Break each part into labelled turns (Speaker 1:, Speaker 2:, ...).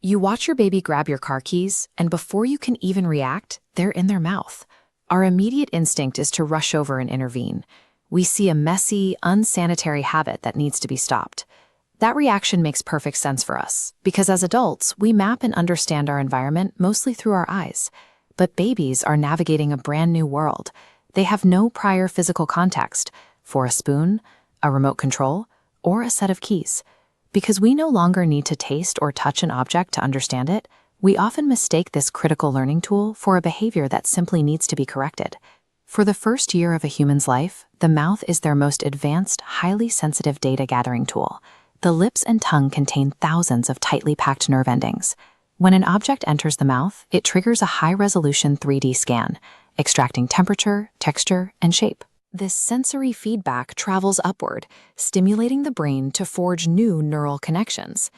Speaker 1: You watch your baby grab your car keys, and before you can even react, they're in their mouth. Our immediate instinct is to rush over and intervene. We see a messy, unsanitary habit that needs to be stopped. That reaction makes perfect sense for us, because as adults, we map and understand our environment mostly through our eyes. But babies are navigating a brand new world. They have no prior physical context for a spoon, a remote control, or a set of keys. Because we no longer need to taste or touch an object to understand it, we often mistake this critical learning tool for a behavior that simply needs to be corrected. For the first year of a human's life, the mouth is their most advanced, highly sensitive data-gathering tool. The lips and tongue contain thousands of tightly packed nerve endings. When an object enters the mouth, it triggers a high-resolution 3D scan, extracting temperature, texture, and shape. This sensory feedback travels upward, stimulating the brain to forge new neural connections.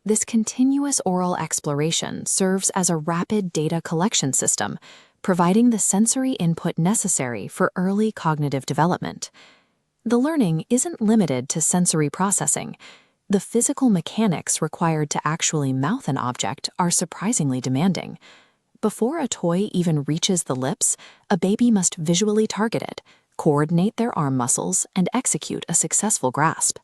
Speaker 1: This continuous oral exploration serves as a rapid data collection system, providing the sensory input necessary for early cognitive development. The learning isn't limited to sensory processing. The physical mechanics required to actually mouth an object are surprisingly demanding. Before a toy even reaches the lips, a baby must visually target it, coordinate their arm muscles, and execute a successful grasp.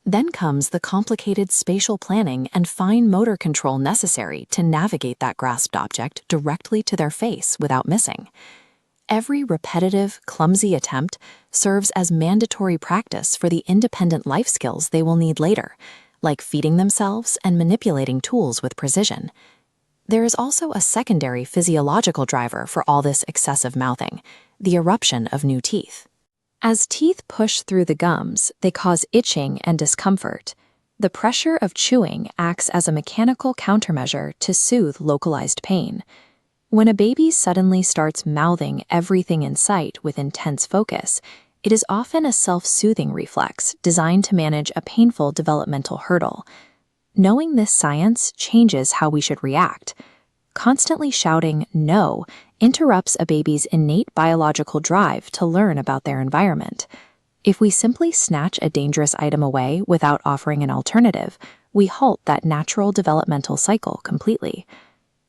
Speaker 1: Then comes the complicated spatial planning and fine motor control necessary to navigate that grasped object directly to their face without missing. Every repetitive, clumsy attempt serves as mandatory practice for the independent life skills they will need later, like feeding themselves and manipulating tools with precision. There is also a secondary physiological driver for all this excessive mouthing: the eruption of new teeth. As teeth push through the gums, they cause itching and discomfort. The pressure of chewing acts as a mechanical countermeasure to soothe localized pain. When a baby suddenly starts mouthing everything in sight with intense focus, it is often a self-soothing reflex designed to manage a painful developmental hurdle. Knowing this science changes how we should react. Constantly shouting "no" interrupts a baby's innate biological drive to learn about their environment. If we simply snatch a dangerous item away without offering an alternative, we halt that natural developmental cycle completely.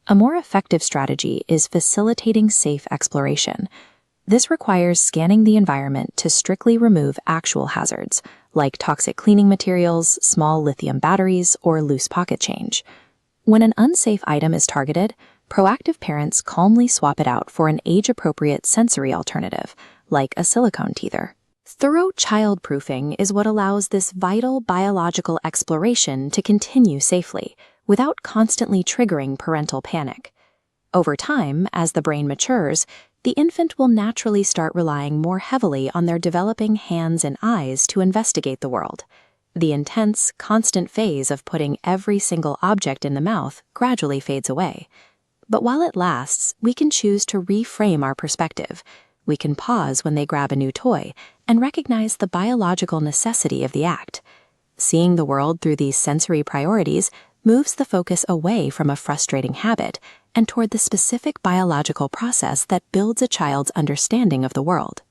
Speaker 1: A more effective strategy is facilitating safe exploration. This requires scanning the environment to strictly remove actual hazards, like toxic cleaning materials, small lithium batteries, or loose pocket change. When an unsafe item is targeted, proactive parents calmly swap it out for an age-appropriate sensory alternative, like a silicone teether. Thorough child-proofing is what allows this vital biological exploration to continue safely, without constantly triggering parental panic. Over time, as the brain matures, the infant will naturally start relying more heavily on their developing hands and eyes to investigate the world. The intense, constant phase of putting every single object in the mouth gradually fades away. But while it lasts, we can choose to reframe our perspective. We can pause when they grab a new toy and recognize the biological necessity of the act. Seeing the world through these sensory priorities moves the focus away from a frustrating habit and toward the specific biological process that builds a child's understanding of the world.